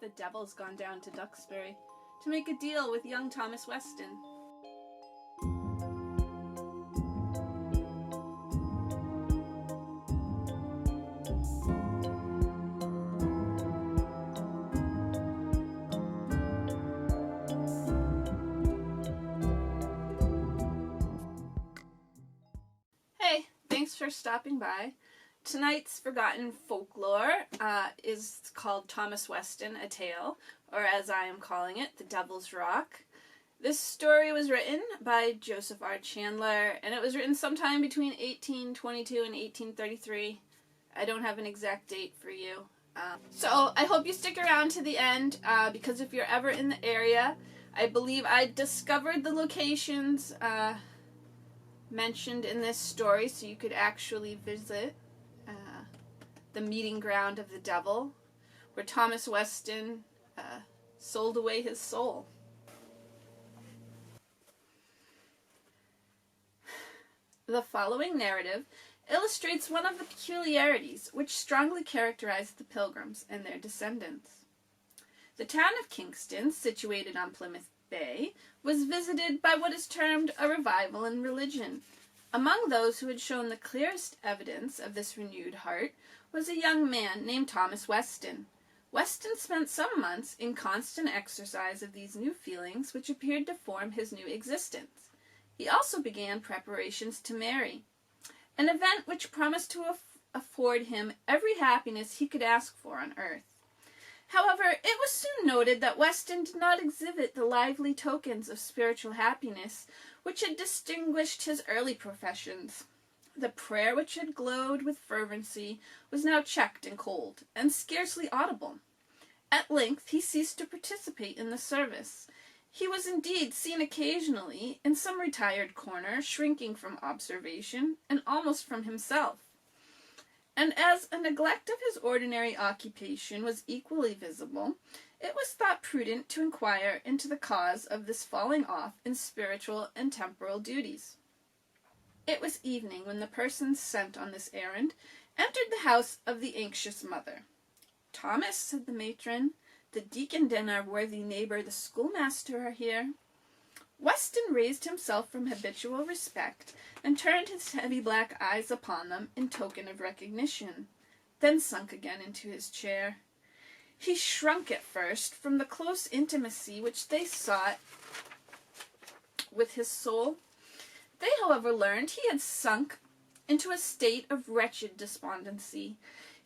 The devil's gone down to Duxbury to make a deal with young Thomas Weston. Hey, thanks for stopping by. Tonight's forgotten folklore is called Thomas Weston, A Tale, or as I am calling it, The Devil's Rock. This story was written by Joseph R. Chandler, and it was written sometime between 1822 and 1833. I don't have an exact date for you. So I hope you stick around to the end, because if you're ever in the area, I believe I discovered the locations mentioned in this story, so you could actually visit the meeting ground of the devil, where Thomas Weston sold away his soul. The following narrative illustrates one of the peculiarities which strongly characterized the Pilgrims and their descendants. The town of Kingston, situated on Plymouth Bay, was visited by what is termed a revival in religion. Among those who had shown the clearest evidence of this renewed heart was a young man named Thomas Weston. Weston spent some months in constant exercise of these new feelings which appeared to form his new existence. He also began preparations to marry, an event which promised to afford him every happiness he could ask for on earth. However, it was soon noted that Weston did not exhibit the lively tokens of spiritual happiness which had distinguished his early professions. The prayer which had glowed with fervency was now checked and cold, and scarcely audible. At length he ceased to participate in the service. He was indeed seen occasionally in some retired corner, shrinking from observation, and almost from himself. And as a neglect of his ordinary occupation was equally visible, it was thought prudent to inquire into the cause of this falling off in spiritual and temporal duties. It was evening when the persons sent on this errand entered the house of the anxious mother. "Thomas," said the matron, "the deacon and our worthy neighbor the schoolmaster are here." Weston raised himself from habitual respect, and turned his heavy black eyes upon them in token of recognition, then sunk again into his chair. He shrunk at first from the close intimacy which they sought with his soul. They, however, learned he had sunk into a state of wretched despondency.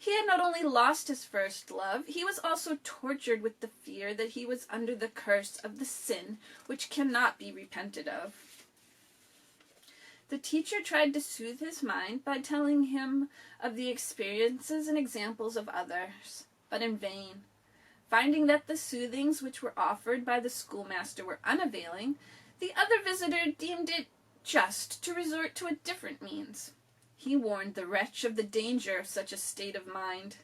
He had not only lost his first love, he was also tortured with the fear that he was under the curse of the sin which cannot be repented of. The teacher tried to soothe his mind by telling him of the experiences and examples of others, but in vain. Finding that the soothings which were offered by the schoolmaster were unavailing, the other visitor deemed it just to resort to a different means. He warned the wretch of the danger of such a state of mind.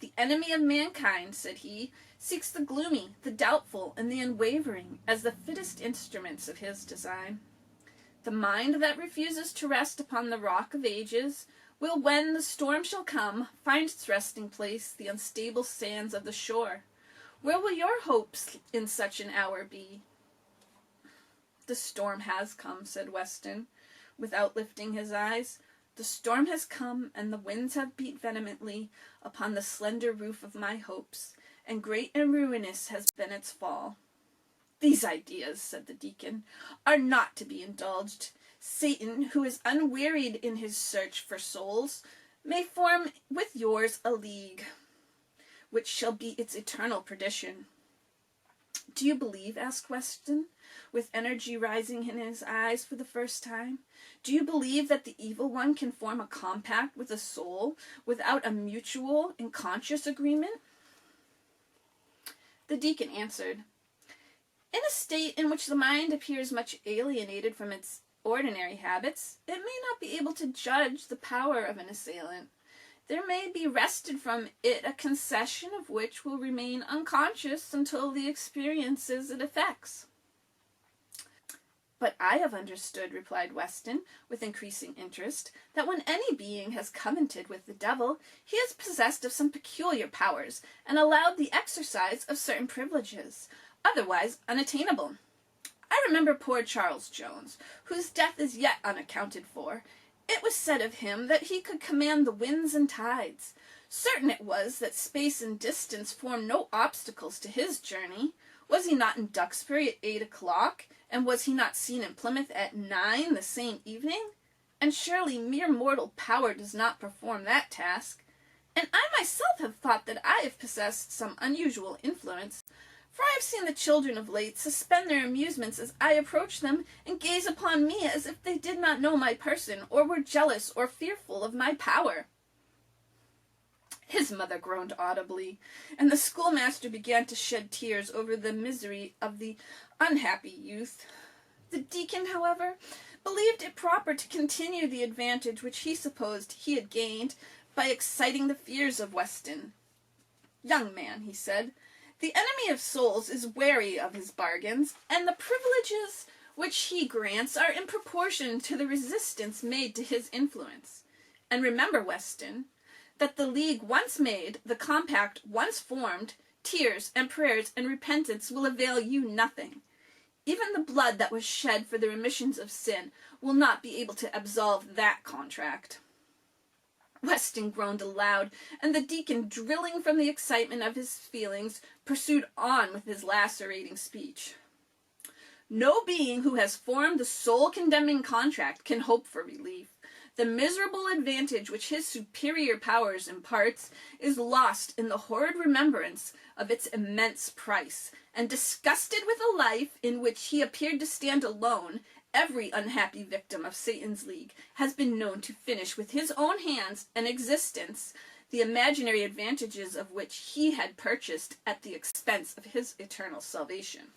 "The enemy of mankind," said he, "seeks the gloomy, the doubtful, and the unwavering as the fittest instruments of his design. The mind that refuses to rest upon the rock of ages will, when the storm shall come, find its resting place the unstable sands of the shore. Where will your hopes in such an hour be?" "The storm has come," said Weston, without lifting his eyes. "The storm has come, and the winds have beat vehemently upon the slender roof of my hopes, and great and ruinous has been its fall." "These ideas," said the deacon, "are not to be indulged. Satan, who is unwearied in his search for souls, may form with yours a league, which shall be its eternal perdition." "Do you believe," asked Weston, with energy rising in his eyes for the first time, "do you believe that the evil one can form a compact with a soul without a mutual and conscious agreement?" The deacon answered, "In a state in which the mind appears much alienated from its ordinary habits, it may not be able to judge the power of an assailant. There may be wrested from it a concession of which will remain unconscious until the experiences it affects." "But I have understood," replied Weston, with increasing interest, "that when any being has covenanted with the devil, he is possessed of some peculiar powers, and allowed the exercise of certain privileges, otherwise unattainable. I remember poor Charles Jones, whose death is yet unaccounted for. It was said of him that he could command the winds and tides. Certain it was that space and distance formed no obstacles to his journey. Was he not in Duxbury at 8 o'clock, and was he not seen in Plymouth at 9 the same evening? And surely mere mortal power does not perform that task. And I myself have thought that I have possessed some unusual influence, for I have seen the children of late suspend their amusements as I approach them, and gaze upon me as if they did not know my person, or were jealous or fearful of my power." His mother groaned audibly, and the schoolmaster began to shed tears over the misery of the unhappy youth. The deacon, however, believed it proper to continue the advantage which he supposed he had gained by exciting the fears of Weston. "Young man," he said, "the enemy of souls is wary of his bargains, and the privileges which he grants are in proportion to the resistance made to his influence. And remember, Weston, that the league once made, the compact once formed, tears and prayers and repentance will avail you nothing. Even the blood that was shed for the remissions of sin will not be able to absolve that contract." Weston groaned aloud, and the deacon, drilling from the excitement of his feelings, pursued on with his lacerating speech. "No being who has formed the soul-condemning contract can hope for relief. The miserable advantage which his superior powers imparts is lost in the horrid remembrance of its immense price, and disgusted with a life in which he appeared to stand alone, every unhappy victim of Satan's league has been known to finish with his own hands an existence, the imaginary advantages of which he had purchased at the expense of his eternal salvation."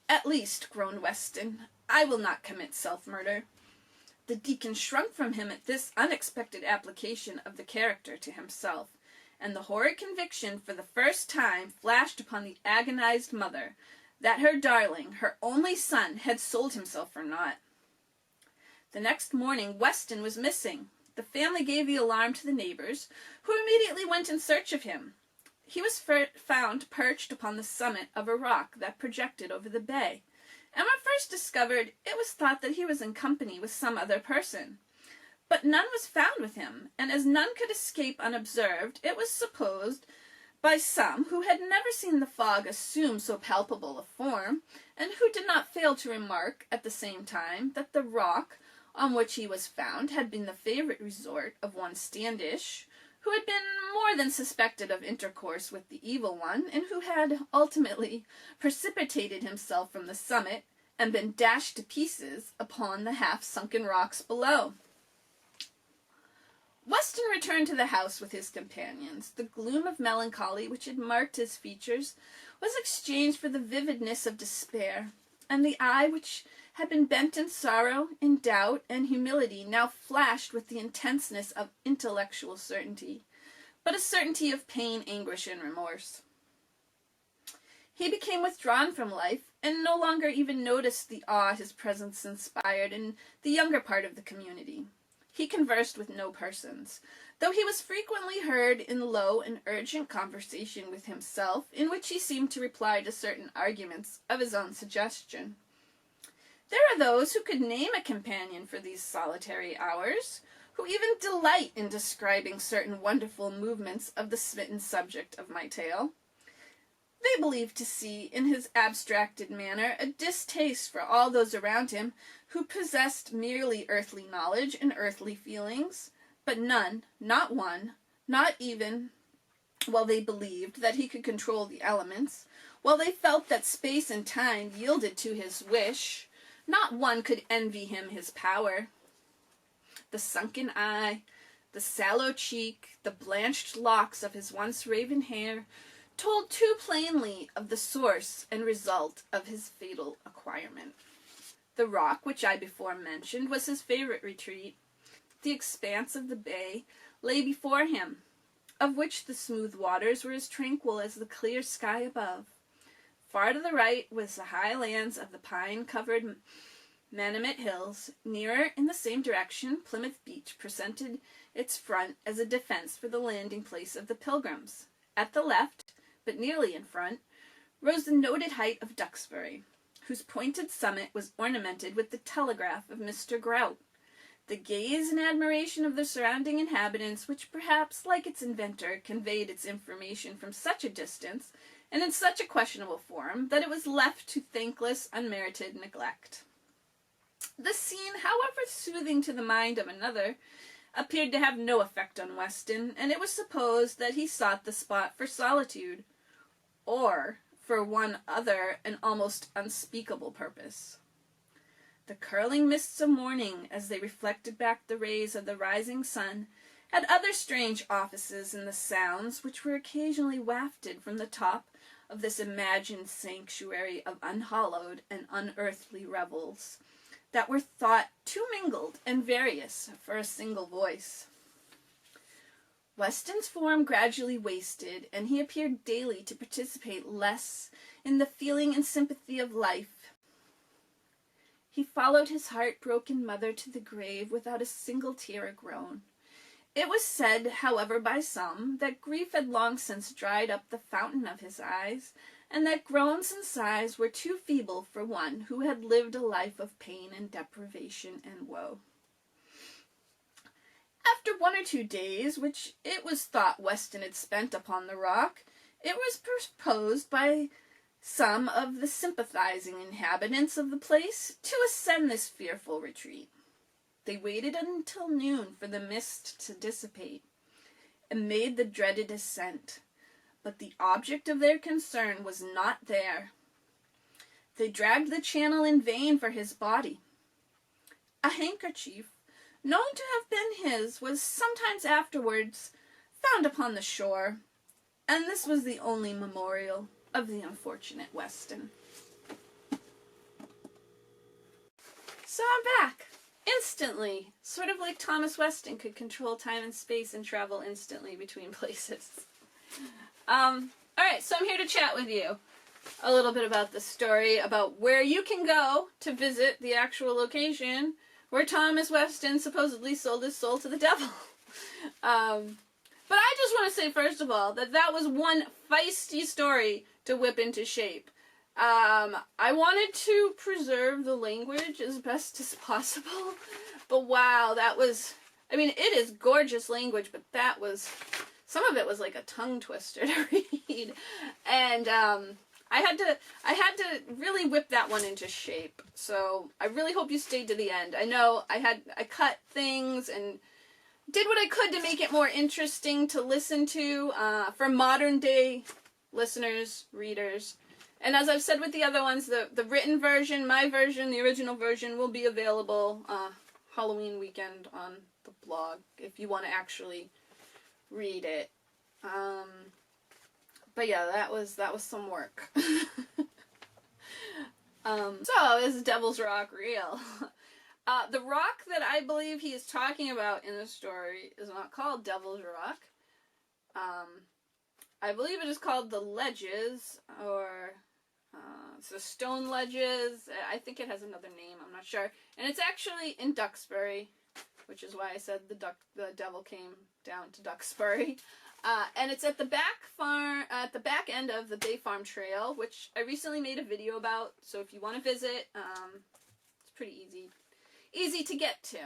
"At least," groaned Weston, "I will not commit self-murder." The deacon shrunk from him at this unexpected application of the character to himself, and the horrid conviction for the first time flashed upon the agonized mother, that her darling, her only son, had sold himself for naught. The next morning Weston was missing. The family gave the alarm to the neighbors, who immediately went in search of him. He was found perched upon the summit of a rock that projected over the bay, and when first discovered, it was thought that he was in company with some other person. But none was found with him, and as none could escape unobserved, it was supposed by some who had never seen the fog assume so palpable a form, and who did not fail to remark, at the same time, that the rock on which he was found had been the favorite resort of one Standish, who had been more than suspected of intercourse with the evil one, and who had ultimately precipitated himself from the summit, and been dashed to pieces upon the half-sunken rocks below. Weston returned to the house with his companions. The gloom of melancholy which had marked his features was exchanged for the vividness of despair, and the eye which had been bent in sorrow, in doubt, and humility now flashed with the intenseness of intellectual certainty, but a certainty of pain, anguish, and remorse. He became withdrawn from life, and no longer even noticed the awe his presence inspired in the younger part of the community. He conversed with no persons, though he was frequently heard in low and urgent conversation with himself, in which he seemed to reply to certain arguments of his own suggestion. There are those who could name a companion for these solitary hours, who even delight in describing certain wonderful movements of the smitten subject of my tale. They believe to see in his abstracted manner a distaste for all those around him who possessed merely earthly knowledge and earthly feelings, but none, not one, not even, while they believed that he could control the elements, while they felt that space and time yielded to his wish, not one could envy him his power. The sunken eye, the sallow cheek, the blanched locks of his once raven hair told too plainly of the source and result of his fatal acquirement. The rock which I before mentioned was his favorite retreat. The expanse of the bay lay before him, of which the smooth waters were as tranquil as the clear sky above. Far to the right was the high lands of the pine-covered Manamet Hills. Nearer, in the same direction, Plymouth Beach presented its front as a defense for the landing place of the pilgrims. At the left, but nearly in front, rose the noted height of Duxbury, whose pointed summit was ornamented with the telegraph of Mr. Grout. The gaze and admiration of the surrounding inhabitants, which perhaps, like its inventor, conveyed its information from such a distance, and in such a questionable form, that it was left to thankless, unmerited neglect. The scene, however soothing to the mind of another, appeared to have no effect on Weston, and it was supposed that he sought the spot for solitude, or for one other and almost unspeakable purpose. The curling mists of morning, as they reflected back the rays of the rising sun, had other strange offices in the sounds which were occasionally wafted from the top of this imagined sanctuary of unhallowed and unearthly revels, that were thought too mingled and various for a single voice. Weston's form gradually wasted, and he appeared daily to participate less in the feeling and sympathy of life. He followed his heart-broken mother to the grave without a single tear or groan. It was said, however, by some, that grief had long since dried up the fountain of his eyes, and that groans and sighs were too feeble for one who had lived a life of pain and deprivation and woe. After 1 or 2 days, which it was thought Weston had spent upon the rock, it was proposed by some of the sympathizing inhabitants of the place to ascend this fearful retreat. They waited until noon for the mist to dissipate, and made the dreaded ascent. But the object of their concern was not there. They dragged the channel in vain for his body. A handkerchief, known to have been his, was sometimes afterwards found upon the shore, and this was the only memorial of the unfortunate Weston. So I'm back. Instantly. Sort of like Thomas Weston could control time and space and travel instantly between places. Alright, so I'm here to chat with you a little bit about the story, about where you can go to visit the actual location where Thomas Weston supposedly sold his soul to the devil. But I just want to say, first of all, that that was one feisty story to whip into shape. I wanted to preserve the language as best as possible, but wow, that was, I mean, it is gorgeous language, but that was, some of it was like a tongue twister to read, and I had to really whip that one into shape, so I really hope you stayed to the end. I know I cut things and did what I could to make it more interesting to listen to for modern day listeners, readers. And as I've said with the other ones, the written version, my version, the original version, will be available Halloween weekend on the blog if you want to actually read it. But yeah, that was some work. So is Devil's Rock real? The rock that I believe he is talking about in the story is not called Devil's Rock. I believe it is called the Ledges, or it's the Stone Ledges. I think it has another name, I'm not sure. And it's actually in Duxbury, which is why I said the devil came down to Duxbury. And it's at the back end of the Bay Farm Trail, which I recently made a video about. So if you want to visit, it's pretty easy to get to.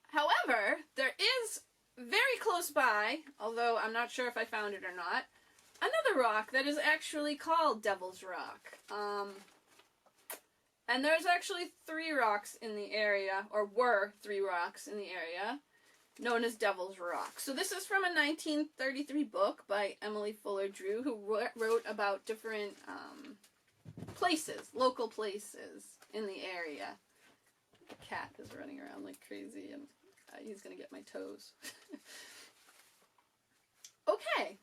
However, there is very close by, although I'm not sure if I found it or not, another rock that is actually called Devil's Rock. And there's actually 3 rocks in the area, or were 3 rocks in the area, known as Devil's Rock. So this is from a 1933 book by Emily Fuller Drew, who wrote about different places, local places in the area. The cat is running around like crazy, and he's gonna get my toes. Okay.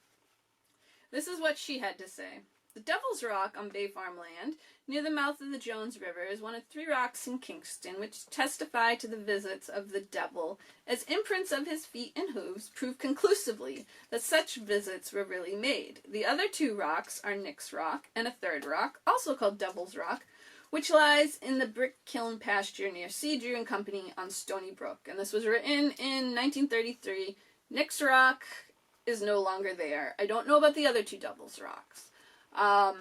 This is what she had to say. The Devil's Rock on Bay Farm land, near the mouth of the Jones River, is one of 3 rocks in Kingston which testify to the visits of the devil, as imprints of his feet and hooves prove conclusively that such visits were really made. The other 2 rocks are Nick's Rock and a 3rd rock, also called Devil's Rock, which lies in the brick kiln pasture near C. Drew and Company on Stony Brook. And this was written in 1933. Nick's Rock is no longer there. I don't know about the other 2 Devil's Rocks. I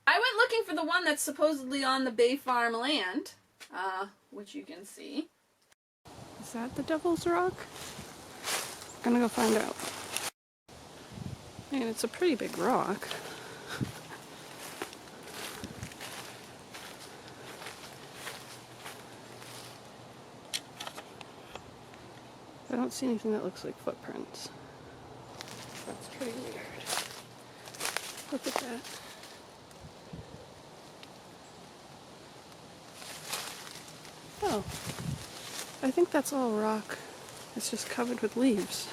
went looking for the one that's supposedly on the Bay Farm land, which you can see. Is that the Devil's Rock? I'm gonna go find out. Man, it's a pretty big rock. I don't see anything that looks like footprints. That's pretty weird. Look at that. Oh, I think that's all rock. It's just covered with leaves.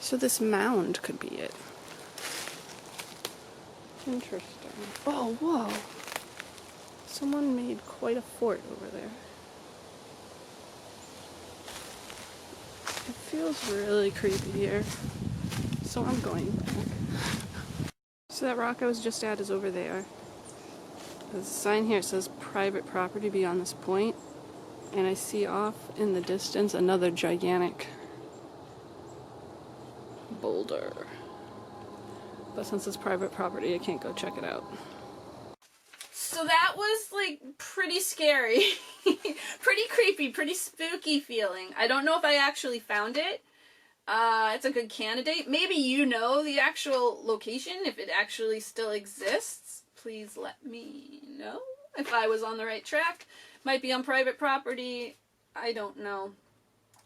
So this mound could be it. Interesting. Oh, whoa. Someone made quite a fort over there. It feels really creepy here, so I'm going back. So that rock I was just at is over there. There's a sign here that says private property beyond this point, and I see off in the distance another gigantic boulder. But since it's private property, I can't go check it out. So that was, like, pretty scary. Pretty creepy, pretty spooky feeling. I don't know if I actually found it. It's a good candidate. Maybe you know the actual location, if it actually still exists. Please let me know if I was on the right track. Might be on private property. I don't know.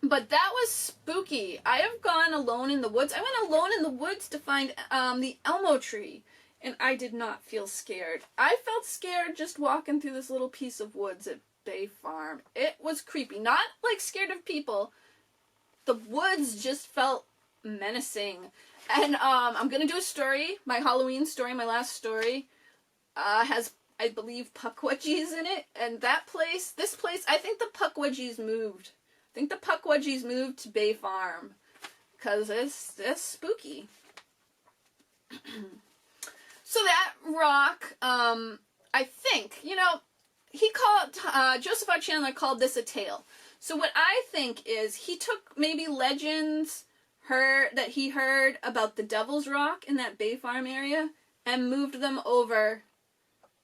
But that was spooky. I have gone alone in the woods. I went alone in the woods to find the Elmo tree. And I did not feel scared. I felt scared just walking through this little piece of woods at Bay Farm. It was creepy. Not like scared of people. The woods just felt menacing. And I'm going to do a story. My Halloween story, my last story, has, I believe, Puckwudgies in it. And that place, this place, I think the Puckwudgies moved. I think the Puckwudgies moved to Bay Farm. Because it's spooky. So that rock, I think, you know, he called, Joseph R. Chandler called this a tale. So what I think is he took maybe legends that he heard about the Devil's Rock in that Bay Farm area and moved them over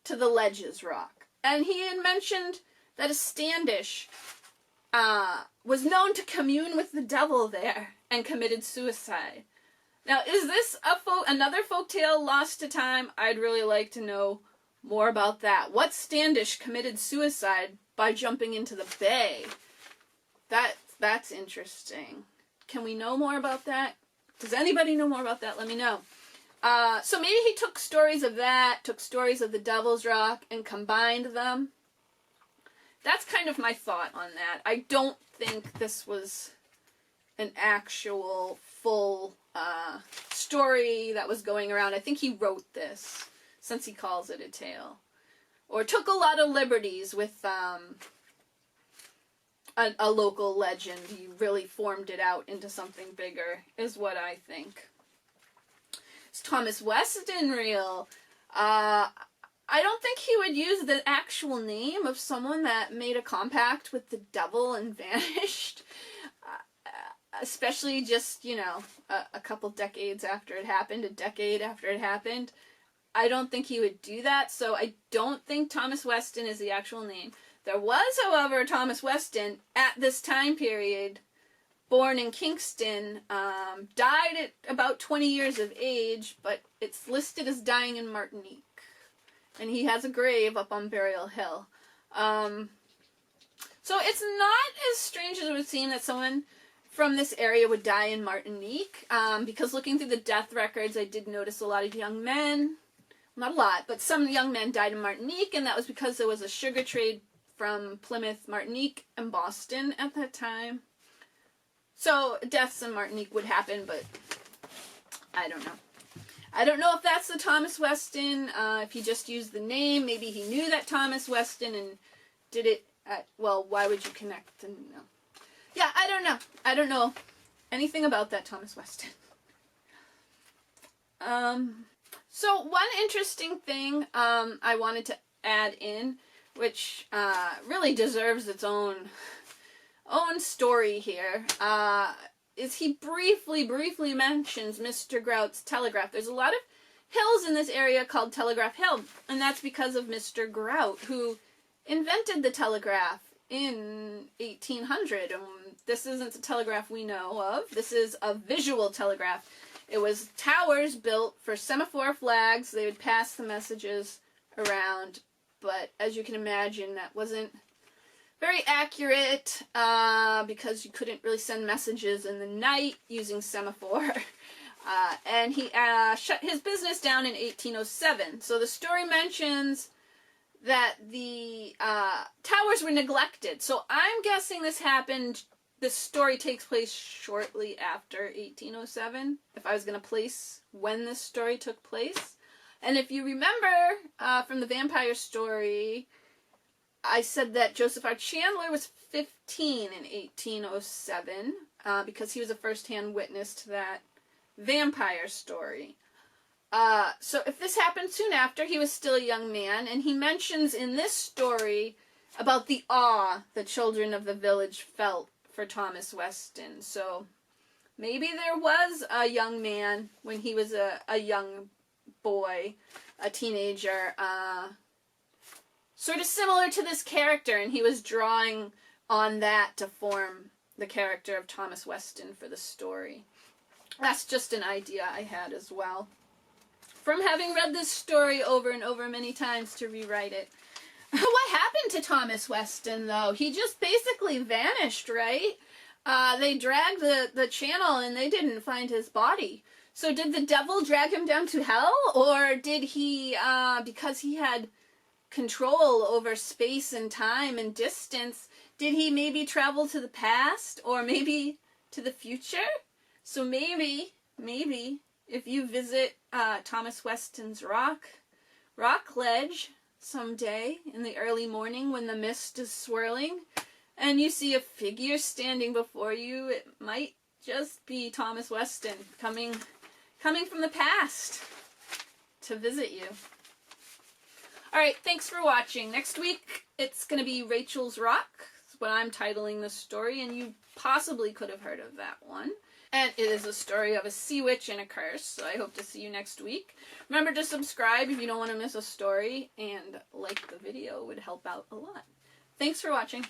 to the Ledges Rock. And he had mentioned that a Standish was known to commune with the devil there and committed suicide. Now, is this another folktale lost to time? I'd really like to know more about that. What Standish committed suicide by jumping into the bay? That's interesting. Can we know more about that? Does anybody know more about that? Let me know. So maybe he took stories of that, took stories of the Devil's Rock, and combined them. That's kind of my thought on that. I don't think this was an actual full story that was going around. I think he wrote this, since he calls it a tale. Or took a lot of liberties with a local legend. He really formed it out into something bigger, is what I think. Is Thomas Weston real? I don't think he would use the actual name of someone that made a compact with the devil and vanished. Especially just, you know, a couple decades after it happened, a decade after it happened. I don't think he would do that, so I don't think Thomas Weston is the actual name. There was, however, Thomas Weston at this time period, born in Kingston, died at about 20 years of age, but it's listed as dying in Martinique. And he has a grave up on Burial Hill. So it's not as strange as it would seem that someone from this area would die in Martinique, because looking through the death records, I did notice a lot of young men, not a lot, but some young men died in Martinique, and that was because there was a sugar trade from Plymouth, Martinique, and Boston at that time. So deaths in Martinique would happen, but I don't know. I don't know if that's the Thomas Weston, if he just used the name. Maybe he knew that Thomas Weston and did it at, well, why would you connect? And no. Yeah, I don't know. I don't know anything about that Thomas Weston. So one interesting thing I wanted to add in, which really deserves its own story here, is he briefly mentions Mr. Grout's telegraph. There's a lot of hills in this area called Telegraph Hill, and that's because of Mr. Grout, who invented the telegraph in 1800. This isn't a telegraph we know of. This is a visual telegraph. It was towers built for semaphore flags. They would pass the messages around, but as you can imagine, that wasn't very accurate because you couldn't really send messages in the night using semaphore. And he shut his business down in 1807. So the story mentions that the towers were neglected. So I'm guessing this story takes place shortly after 1807, if I was going to place when this story took place. And if you remember from the vampire story, I said that Joseph R. Chandler was 15 in 1807 because he was a first-hand witness to that vampire story. So if this happened soon after, he was still a young man, and he mentions in this story about the awe the children of the village felt for Thomas Weston. So maybe there was a young man when he was a young boy, a teenager, sort of similar to this character, and he was drawing on that to form the character of Thomas Weston for the story. That's just an idea I had as well, from having read this story over and over many times to rewrite it. What happened to Thomas Weston, though? He just basically vanished, right? They dragged the channel and they didn't find his body. So did the devil drag him down to hell? Or did he, because he had control over space and time and distance, did he maybe travel to the past or maybe to the future? So maybe if you visit Thomas Weston's rock ledge someday in the early morning when the mist is swirling and you see a figure standing before you, it might just be Thomas Weston coming from the past to visit you. Alright, thanks for watching. Next week, it's going to be Rachel's Rock. That's what I'm titling this story, and you possibly could have heard of that one. And it is a story of a sea witch and a curse, so I hope to see you next week. Remember to subscribe if you don't want to miss a story, and like the video would help out a lot. Thanks for watching.